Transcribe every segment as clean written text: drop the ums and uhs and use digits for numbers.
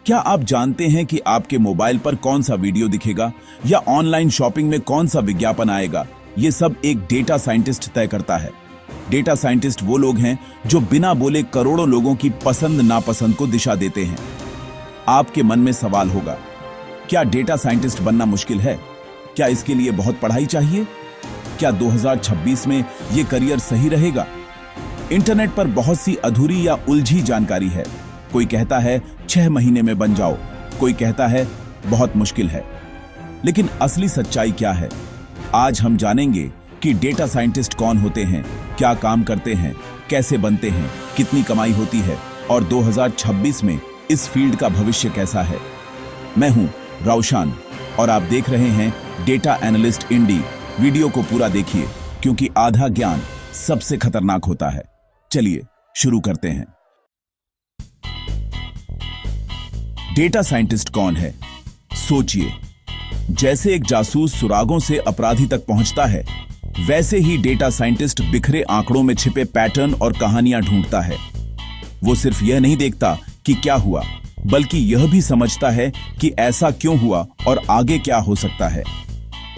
क्या आप जानते हैं कि आपके मोबाइल पर कौन सा वीडियो दिखेगा या ऑनलाइन शॉपिंग में कौन सा विज्ञापन आएगा? ये सब एक डेटा साइंटिस्ट तय करता है। डेटा साइंटिस्ट वो लोग हैं जो बिना बोले करोड़ों लोगों की पसंद नापसंद को दिशा देते हैं। आपके मन में सवाल होगा, क्या डेटा साइंटिस्ट बनना मुश्किल है? क्या इसके लिए बहुत पढ़ाई चाहिए? क्या 2026 में ये करियर सही रहेगा? इंटरनेट पर बहुत सी अधूरी या उलझी जानकारी है। कोई कहता है 6 महीने में बन जाओ, कोई कहता है बहुत मुश्किल है। लेकिन असली सच्चाई क्या है? आज हम जानेंगे कि डेटा साइंटिस्ट कौन होते हैं, क्या काम करते हैं, कैसे बनते हैं, कितनी कमाई होती है और 2026 में इस फील्ड का भविष्य कैसा है। मैं हूं राउशान और आप देख रहे हैं डेटा एनालिस्ट इंडी। वीडियो को पूरा देखिए क्योंकि आधा ज्ञान सबसे खतरनाक होता है। चलिए शुरू करते हैं। डेटा साइंटिस्ट कौन है? सोचिए, जैसे एक जासूस सुरागों से अपराधी तक पहुंचता है, वैसे ही डेटा साइंटिस्ट बिखरे आंकड़ों में छिपे पैटर्न और कहानियां ढूंढता है। वो सिर्फ यह नहीं देखता कि क्या हुआ, बल्कि यह भी समझता है कि ऐसा क्यों हुआ और आगे क्या हो सकता है।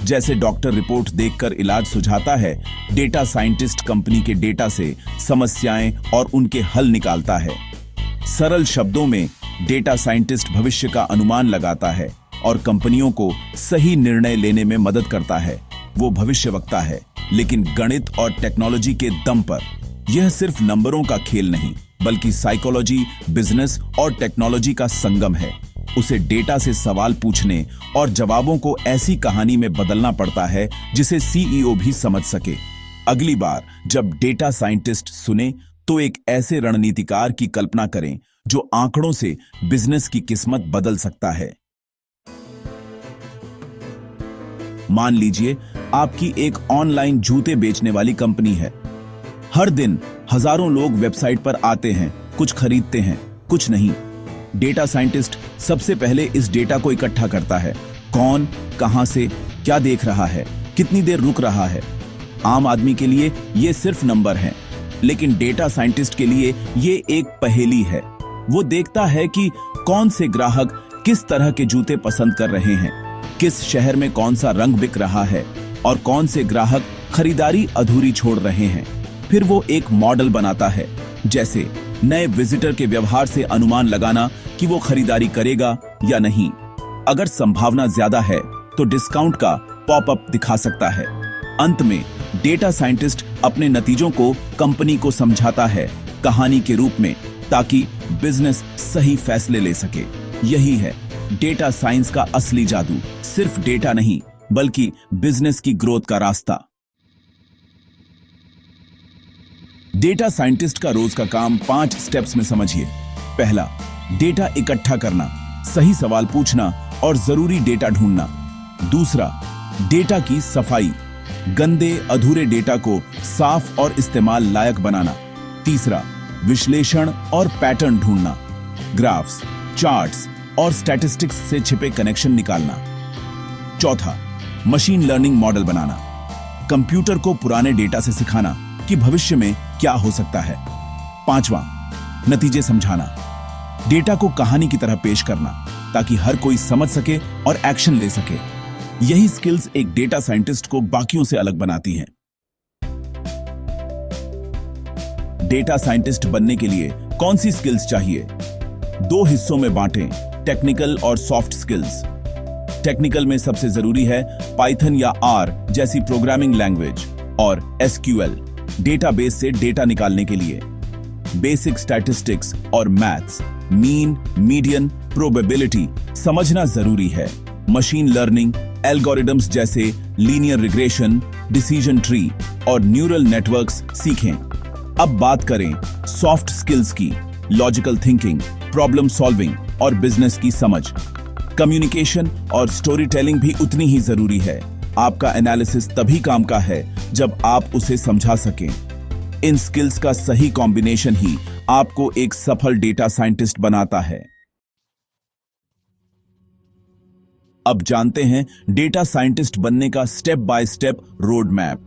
जैसे डॉक्टर रिपोर्ट देखकर इलाज सुझाता है, डेटा साइंटिस्ट कंपनी के डेटा से समस्याएं और उनके हल निकालता है। सरल शब्दों में, डेटा साइंटिस्ट भविष्य का अनुमान लगाता है और कंपनियों को सही निर्णय लेने में मदद करता है। वो भविष्यवक्ता है, लेकिन गणित और टेक्नोलॉजी के दम पर। यह सिर्फ नंबरों का खेल नहीं, बल्कि साइकोलॉजी, बिजनेस और टेक्नोलॉजी का संगम है। उसे डेटा से सवाल पूछने और जवाबों को ऐसी कहानी में बदलना पड़ता है जिसे सीईओ भी समझ सके। अगली बार जब डेटा साइंटिस्ट सुने, तो एक ऐसे रणनीतिकार की कल्पना करें जो आंकड़ों से बिजनेस की किस्मत बदल सकता है। मान लीजिए आपकी एक ऑनलाइन जूते बेचने वाली कंपनी है। हर दिन हजारों लोग वेबसाइट पर आते हैं, कुछ खरीदते हैं, कुछ नहीं। डेटा साइंटिस्ट सबसे पहले इस डेटा को इकट्ठा करता है। कौन, कहां से, क्या देख रहा है, कितनी देर रुक रहा है। आम आदमी के लिए ये सिर्फ नंबर हैं, लेकिन डेटा साइंटिस्ट के लिए ये एक पहेली है। वो देखता है कि कौन से ग्राहक किस तरह के जूते पसंद कर रहे हैं, किस शहर में कौन सा रंग बिक रहा है और कौन से ग्राहक खरीदारी अधूरी छोड़ रहे हैं। फिर वो एक मॉडल बनाता है, जैसे नए विजिटर के व्यवहार से अनुमान लगाना कि वो खरीदारी करेगा या नहीं। अगर संभावना ज्यादा है तो डिस्काउंट का पॉपअप दिखा सकता है। अंत में डेटा साइंटिस्ट अपने नतीजों को कंपनी को समझाता है कहानी के रूप में, ताकि बिजनेस सही फैसले ले सके। यही है डेटा साइंस का असली जादू। सिर्फ डेटा नहीं, बल्कि बिजनेस की ग्रोथ का रास्ता। डेटा साइंटिस्ट का रोज का काम 5 स्टेप्स में समझिए। पहला, डेटा इकट्ठा करना, सही सवाल पूछना और जरूरी डेटा ढूंढना। दूसरा, डेटा की सफाई, गंदे अधूरे डेटा को साफ और इस्तेमाल लायक बनाना। तीसरा, विश्लेषण और पैटर्न ढूंढना, ग्राफ्स, चार्ट्स और स्टैटिस्टिक्स से छिपे कनेक्शन निकालना। चौथा, मशीन लर्निंग मॉडल बनाना, कंप्यूटर को पुराने डेटा से सिखाना कि भविष्य में क्या हो सकता है। पांचवा, नतीजे समझाना, डेटा को कहानी की तरह पेश करना ताकि हर कोई समझ सके और एक्शन ले सके। यही स्किल्स एक डेटा साइंटिस्ट को बाकियों से अलग बनाती हैं। डेटा साइंटिस्ट बनने के लिए कौन सी स्किल्स चाहिए? 2 हिस्सों में बांटें, टेक्निकल और सॉफ्ट स्किल्स। टेक्निकल में सबसे जरूरी है पाइथन या आर जैसी प्रोग्रामिंग लैंग्वेज और एसक्यूएल, डेटाबेस से डेटा निकालने के लिए। बेसिक स्टैटिस्टिक्स और मैथ्स, मीन, मीडियन, प्रोबेबिलिटी समझना जरूरी है। मशीन लर्निंग, एल्गोरिदम्स जैसे लीनियर रिग्रेशन, डिसीजन ट्री और न्यूरल नेटवर्क्स सीखें। अब बात करें सॉफ्ट स्किल्स की। लॉजिकल थिंकिंग, प्रॉब्लम सॉल्विंग और बिजनेस की समझ। कम्युनिकेशन और स्टोरी टेलिंग भी उतनी ही जरूरी है। आपका एनालिसिस तभी काम का है जब आप उसे समझा सकें। इन स्किल्स का सही कॉम्बिनेशन ही आपको एक सफल डेटा साइंटिस्ट बनाता है। अब जानते हैं डेटा साइंटिस्ट बनने का step by step road map.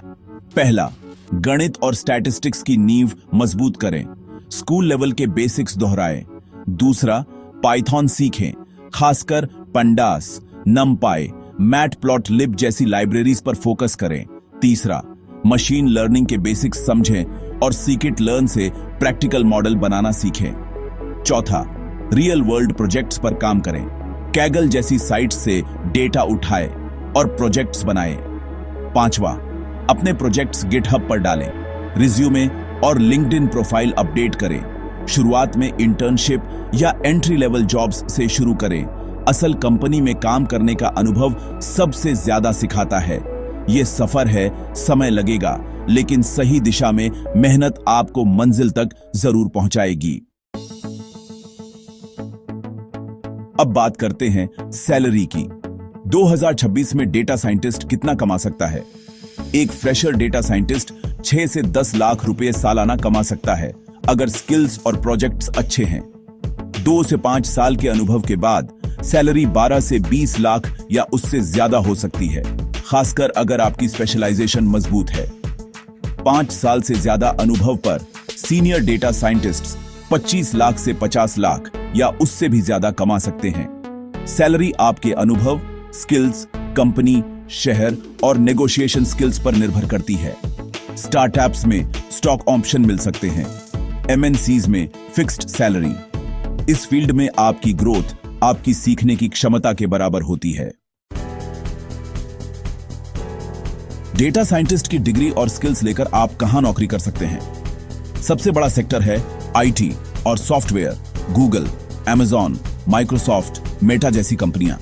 पहला, गणित और स्टैटिस्टिक्स की नींव मजबूत करें, स्कूल लेवल के बेसिक्स दोहराएं। दूसरा, पाइथन सीखें, खासकर पंडास, नमपाई, मैटप्लॉटलिब जैसी लाइब्रेरीज पर फोकस करें। तीसरा, मशीन लर्निंग के बेसिक्स समझें और सीकिट लर्न से प्रैक्टिकल मॉडल बनाना सीखें। चौथा, रियल वर्ल्ड प्रोजेक्ट्स पर काम करें, कैगल जैसी साइट्स से डेटा उठाएं और प्रोजेक्ट्स बनाएं। पांचवा, अपने प्रोजेक्ट्स गिटहब पर डालें, रिज्यूमे और लिंक्डइन प्रोफाइल अपडेट करें। शुरुआत में इंटर्नशिप या एंट्री लेवल जॉब्स से शुरू करें। असल कंपनी में काम करने का अनुभव सबसे ज्यादा सिखाता है। यह सफर है, समय लगेगा, लेकिन सही दिशा में मेहनत आपको मंजिल तक जरूर पहुंचाएगी। अब बात करते हैं सैलरी की। 2026 में डेटा साइंटिस्ट कितना कमा सकता है? एक फ्रेशर डेटा साइंटिस्ट 6 से 10 लाख रुपए सालाना कमा सकता है, अगर स्किल्स और प्रोजेक्ट्स अच्छे हैं। 2 से 5 साल के अनुभव के बाद सैलरी 12 से 20 लाख या उससे ज्यादा हो सकती है, खासकर अगर आपकी स्पेशलाइजेशन मजबूत है। 5 साल से ज्यादा अनुभव पर सीनियर डेटा साइंटिस्ट्स 25 लाख से 50 लाख या उससे भी ज्यादा कमा सकते हैं। सैलरी आपके अनुभव, स्किल्स, कंपनी, शहर और नेगोशिएशन स्किल्स पर निर्भर करती है। स्टार्टअप्स में स्टॉक ऑप्शन मिल सकते हैं, एमएनसीज में फिक्स्ड सैलरी। इस फील्ड में आपकी ग्रोथ आपकी सीखने की क्षमता के बराबर होती है। डेटा साइंटिस्ट की डिग्री और स्किल्स लेकर आप कहां नौकरी कर सकते हैं? सबसे बड़ा सेक्टर है आईटी और software. Google, Amazon, Microsoft, Meta जैसी कंपनियां।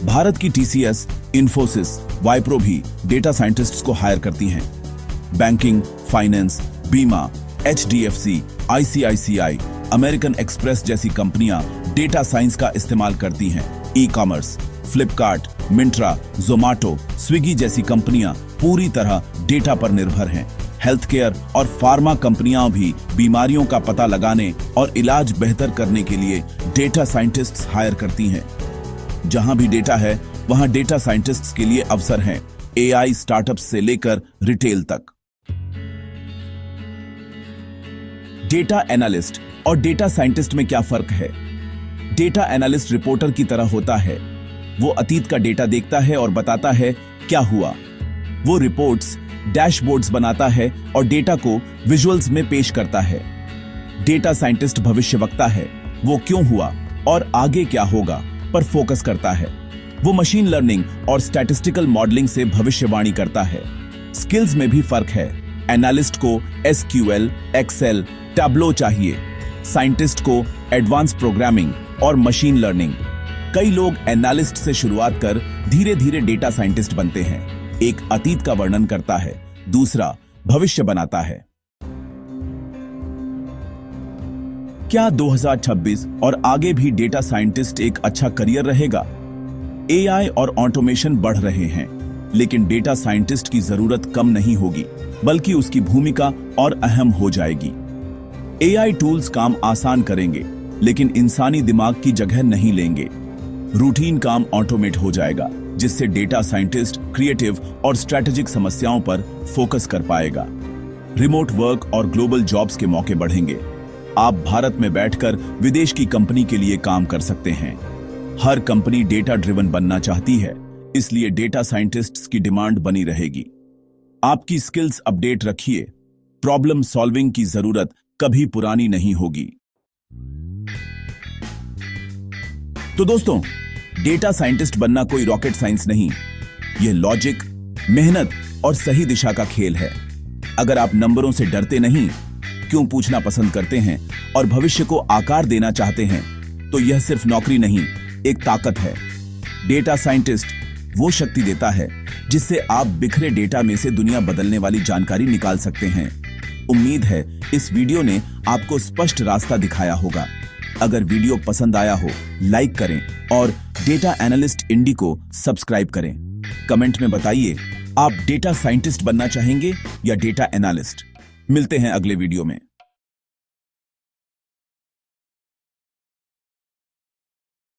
भारत की टीसीएस, इन्फोसिस, वाइप्रो भी डेटा साइंटिस्ट्स को हायर करती हैं। बैंकिंग, फाइनेंस, बीमा, एचडीएफसी, आईसीआईसीआई, अमेरिकन एक्सप्रेस जैसी कंपनियां डेटा साइंस का इस्तेमाल करती हैं। E commerce, Flipkart, Myntra, Zomato, Swiggy जैसी कंपनियां पूरी तरह डेटा पर निर्भर हैं। हेल्थ केयर और फार्मा कंपनियां भी बीमारियों का पता लगाने और इलाज बेहतर करने के लिए डेटा साइंटिस्ट्स हायर करती हैं। जहां भी डेटा है, वहां डेटा साइंटिस्ट्स के लिए अवसर हैं, एआई स्टार्टअप्स से लेकर रिटेल तक। डेटा एनालिस्ट और डेटा साइंटिस्ट में क्या फर्क है? डेटा एनालिस्ट रिपोर्टर की तरह होता है। वो अतीत का डेटा देखता है और बताता है क्या हुआ। वो रिपोर्ट्स, डैशबोर्ड्स बनाता है और डेटा को विजुअल्स में पेश करता है। डेटा साइंटिस्ट भविष्यवक्ता है। वो क्यों हुआ और आगे क्या होगा पर फोकस करता है। वो मशीन लर्निंग और स्टैटिस्टिकल मॉडलिंग से भविष्यवाणी करता है। स्किल्स में भी फर्क है। एनालिस्ट को एसक्यूएल, एक्सेल, टैब्लो चाहिए, साइंटिस्ट को एडवांस प्रोग्रामिंग और मशीन लर्निंग। कई लोग एनालिस्ट से शुरुआत कर धीरे धीरे डेटा साइंटिस्ट बनते हैं। एक अतीत का वर्णन करता है, दूसरा भविष्य बनाता है। क्या 2026 और आगे भी डेटा साइंटिस्ट एक अच्छा करियर रहेगा? एआई और ऑटोमेशन बढ़ रहे हैं, लेकिन डेटा साइंटिस्ट की जरूरत कम नहीं होगी, बल्कि उसकी भूमिका और अहम हो जाएगी। एआई टूल्स काम आसान करेंगे, लेकिन इंसानी दिमाग की जगह नहीं लेंगे। रूटीन काम ऑटोमेट हो जाएगा, जिससे डेटा साइंटिस्ट क्रिएटिव और स्ट्रैटेजिक समस्याओं पर फोकस कर पाएगा। रिमोट वर्क और ग्लोबल जॉब्स के मौके बढ़ेंगे। आप भारत में बैठकर विदेश की कंपनी के लिए काम कर सकते हैं। हर कंपनी डेटा ड्रिवन बनना चाहती है, इसलिए डेटा साइंटिस्ट्स की डिमांड बनी रहेगी। आपकी स्किल्स अपडेट रखिए। प्रॉब्लम सॉल्विंग की जरूरत कभी पुरानी नहीं होगी। तो दोस्तों, डेटा साइंटिस्ट बनना कोई रॉकेट साइंस नहीं, यह लॉजिक, मेहनत और सही दिशा का खेल है। अगर आप नंबरों से डरते नहीं, क्यों पूछना पसंद करते हैं और भविष्य को आकार देना चाहते हैं, तो यह सिर्फ नौकरी नहीं, एक ताकत है। डेटा साइंटिस्ट वो शक्ति देता है जिससे आप बिखरे डेटा में से दुनिया बदलने वाली जानकारी निकाल सकते हैं। उम्मीद है इस वीडियो ने आपको स्पष्ट रास्ता दिखाया होगा। अगर वीडियो पसंद आया हो, लाइक करें और डेटा एनालिस्ट इंडी को सब्सक्राइब करें। कमेंट में बताइए, आप डेटा साइंटिस्ट बनना चाहेंगे या डेटा एनालिस्ट। मिलते हैं अगले वीडियो में।